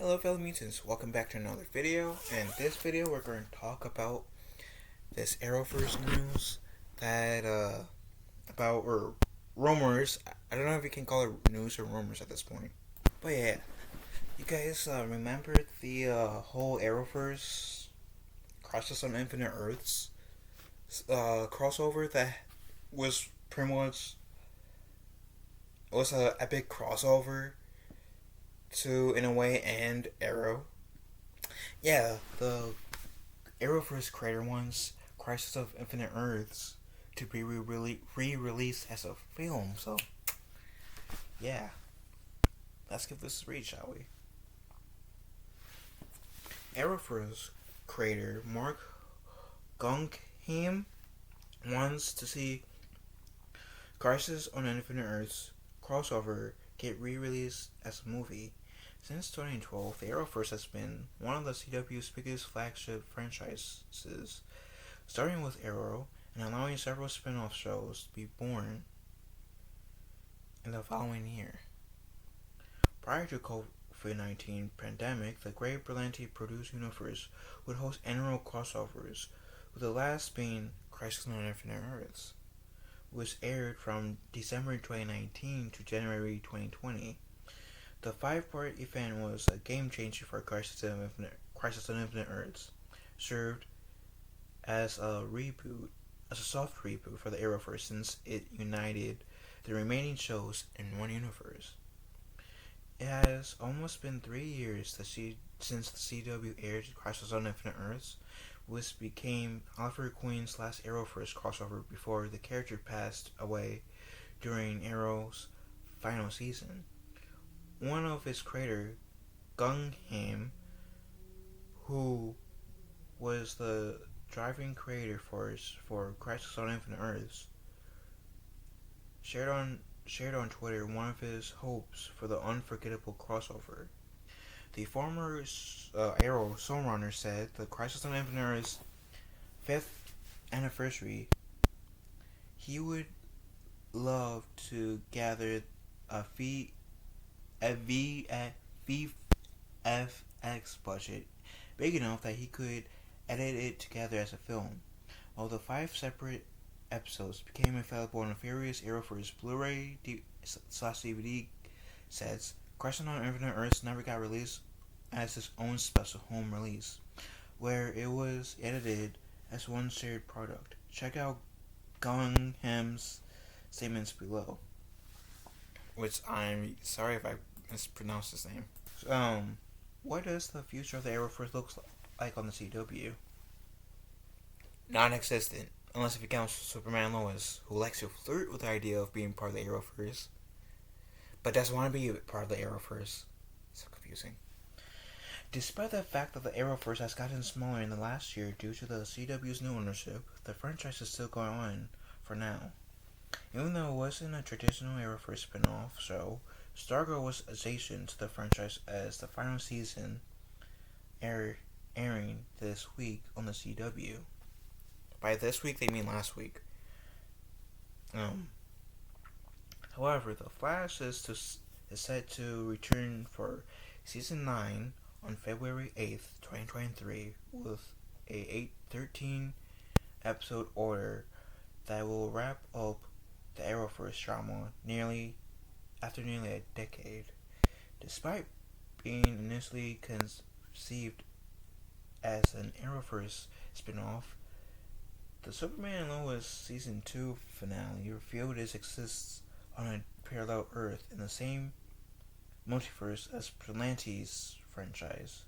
Hello fellow mutants, welcome back to another video. In this video we're going to talk about this Arrowverse news that about or rumors. I don't know if you can call it news or rumors at this point. But yeah, you guys remember the whole Arrowverse Crisis on Infinite Earths crossover that was pretty much was a epic crossover to, in a way, and Arrow. Yeah, the Arrowverse Creator wants Crisis of Infinite Earths to be re-released as a film. So, yeah, let's give this a read, shall we? Arrowverse Creator Mark Guggenheim wants to see Crisis on Infinite Earths crossover get re-released as a movie. Since 2012, the Arrowverse has been one of the CW's biggest flagship franchises, starting with Arrow and allowing several spin-off shows to be born in the following year. Prior to COVID-19 pandemic, the Great Berlanti produced universe would host annual crossovers, with the last being Crisis on Infinite Earths, which aired from December 2019 to January 2020. The 5-part event was a game changer for Crisis on Infinite Earths, served as a soft reboot for the Arrowverse since it united the remaining shows in one universe. It has almost been 3 years since the CW aired Crisis on Infinite Earths, which became Oliver Queen's last Arrowverse crossover before the character passed away during Arrow's final season. One of its creator, Guggenheim, who was the driving creator force for Crisis on Infinite Earths, shared on Twitter one of his hopes for the unforgettable crossover. The former Arrow showrunner said the Crisis on Infinite Earths 5th anniversary, he would love to gather a VFX budget big enough that he could edit it together as a film. While the 5 separate episodes became available on various Arrowverse Blu-ray /DVD sets, Crisis on Infinite Earths never got released as its own special home release, where it was edited as one shared product. Check out Guggenheim's statements below, which I'm sorry if I mispronounced his name. What does the future of the Arrowverse look like on the CW? Non-existent, unless if you count Superman Lois, who likes to flirt with the idea of being part of the Arrowverse, but doesn't want to be part of the Arrowverse. So confusing. Despite the fact that the Arrowverse has gotten smaller in the last year due to the CW's new ownership, the franchise is still going on for now. Even though it wasn't a traditional Arrowverse spin-off show, Stargirl was adjacent to the franchise as the final season airing this week on the CW. By this week, they mean last week. However, The Flash is set to return for Season 9 on February 8th, 2023, with a 13 episode order that will wrap up the Arrowverse drama after nearly a decade. Despite being initially conceived as an Arrowverse spin-off, the Superman and Lois Season 2 finale revealed it exists on a parallel Earth in the same multiverse as Berlanti's franchise.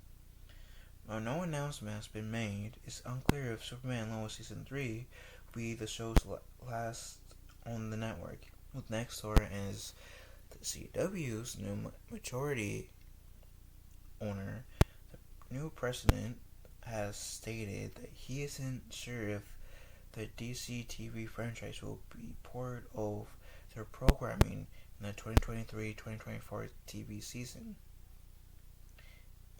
While no announcement has been made, it's unclear if Superman and Lois Season 3 will be the show's last on the network. With Nextdoor as the CW's new majority owner, the new president has stated that he isn't sure if the DC TV franchise will be part of their programming in the 2023-2024 TV season.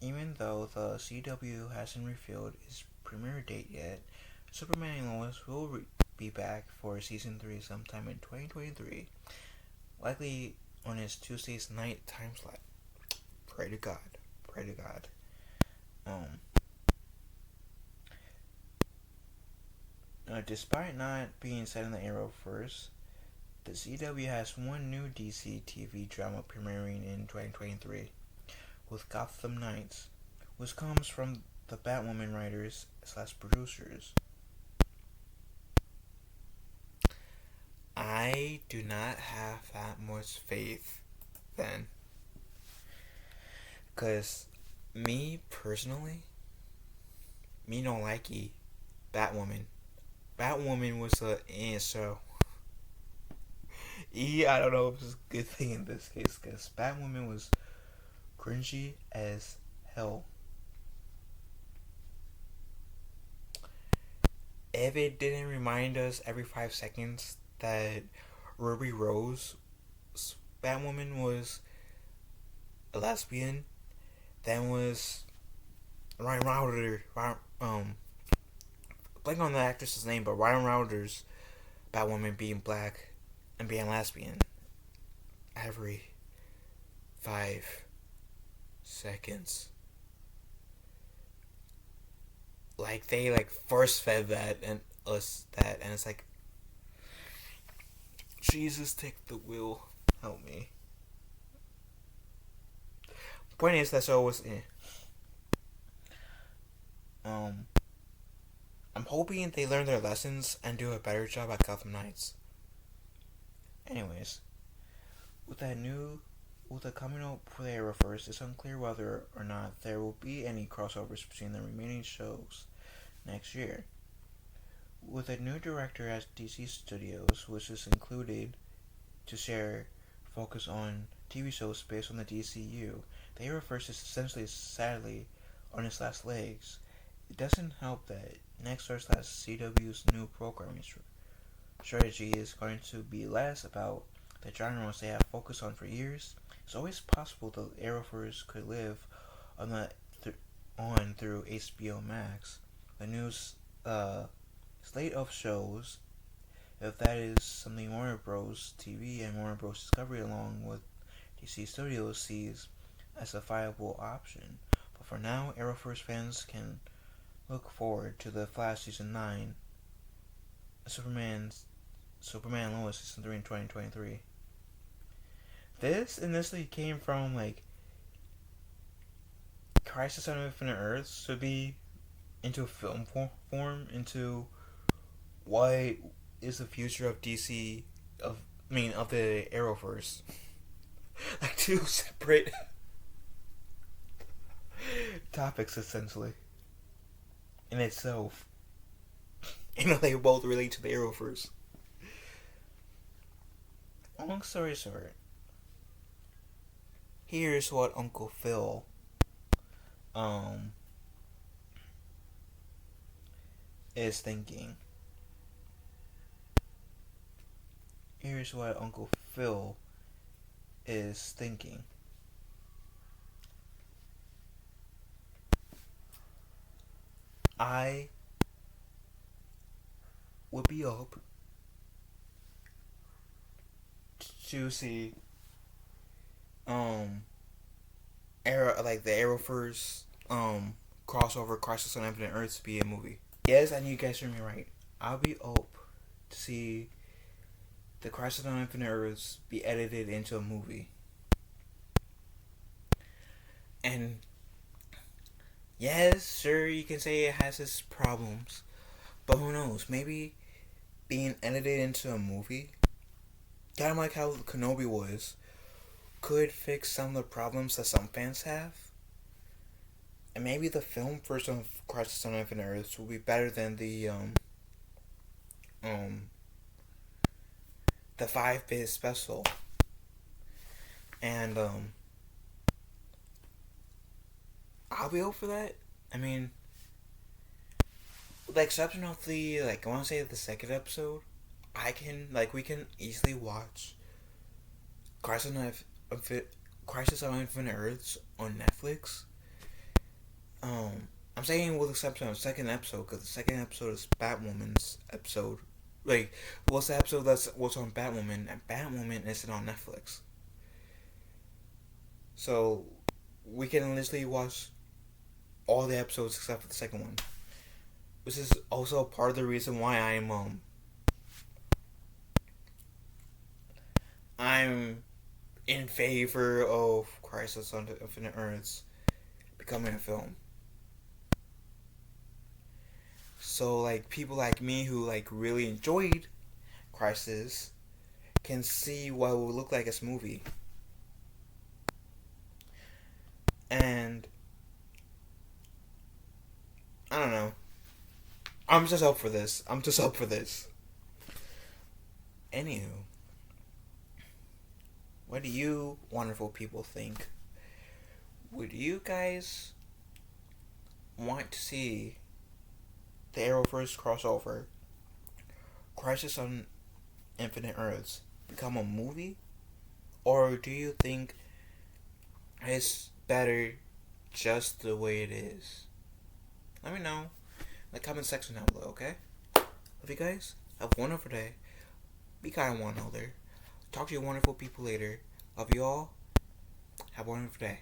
Even though the CW hasn't revealed its premiere date yet, Superman and Lois will be back for Season 3 sometime in 2023, likely on its Tuesday's night time slot. Pray to God. pray to God. Um, Despite not being set in the Arrowverse, the CW has one new DC TV drama premiering in 2023 with Gotham Knights, which comes from the Batwoman writers slash producers. I do not have that much faith then. Because me personally, me don't like Batwoman. Batwoman was a show. I don't know if it's a good thing in this case because Batwoman was cringy as hell. If it didn't remind us every 5 seconds that Ruby Rose Batwoman was a lesbian, then was Ryan Router, blank on the actress's name, but Ryan Router's Batwoman being black and being lesbian every 5 seconds. Like they force fed that and us that, and it's like, Jesus, take the wheel, help me. Point is that show was I'm hoping they learn their lessons and do a better job at Gotham Knights. Anyways, with the coming up for the Arrowverse, it's unclear whether or not there will be any crossovers between the remaining shows next year. With a new director at DC Studios, which is included to share focus on TV shows based on the DCU, the Arrowverse is essentially, sadly, on its last legs. It doesn't help that Nexstar/CW's new programming strategy is going to be less about the genres they have focused on for years. It's always possible the Arrowverse could live on through HBO Max. The new slate of shows, if that is something Warner Bros. TV and Warner Bros. Discovery along with DC Studios sees as a viable option. But for now, Arrowverse fans can look forward to The Flash Season 9, Superman Lois Season 3 in 2023. This initially came from Crisis on Infinite Earths to be into film form, into what is the future of DC, of the Arrowverse. Two separate topics essentially in itself. They both relate to the Arrowverse. Long story short, here's what Uncle Phil is thinking. Here's what Uncle Phil is thinking. I would be up to see the Arrowverse crossover Crisis on Infinite Earths be a movie. Yes, I know you guys heard me right. I'll be up to see the Crisis on Infinite Earths be edited into a movie. And yes, sure, you can say it has its problems, but who knows? Maybe being edited into a movie, kind of like how Kenobi was, could fix some of the problems that some fans have. And maybe the film version of Crisis on Infinite Earths will be better than the 5-bit special. And I'll be up for that. I mean, with the exception of I want to say the second episode, we can easily watch Crisis on Infinite Earths on Netflix. I'm saying with the exception of the second episode, because the second episode is Batwoman's episode. What's the episode what's on Batwoman, and Batwoman isn't on Netflix. So, we can literally watch all the episodes except for the second one. Which is also part of the reason why I'm in favor of Crisis on Infinite Earths becoming a film. So like people like me who like really enjoyed Crisis can see what it would look like as a movie. And I don't know. I'm just up for this. Anywho, what do you wonderful people think? Would you guys want to see the Arrowverse crossover, Crisis on Infinite Earths, become a movie? Or do you think it's better just the way it is? Let me know in the comment section down below, okay? Love you guys. Have a wonderful day. Be kind to one another. Talk to you wonderful people later. Love you all. Have a wonderful day.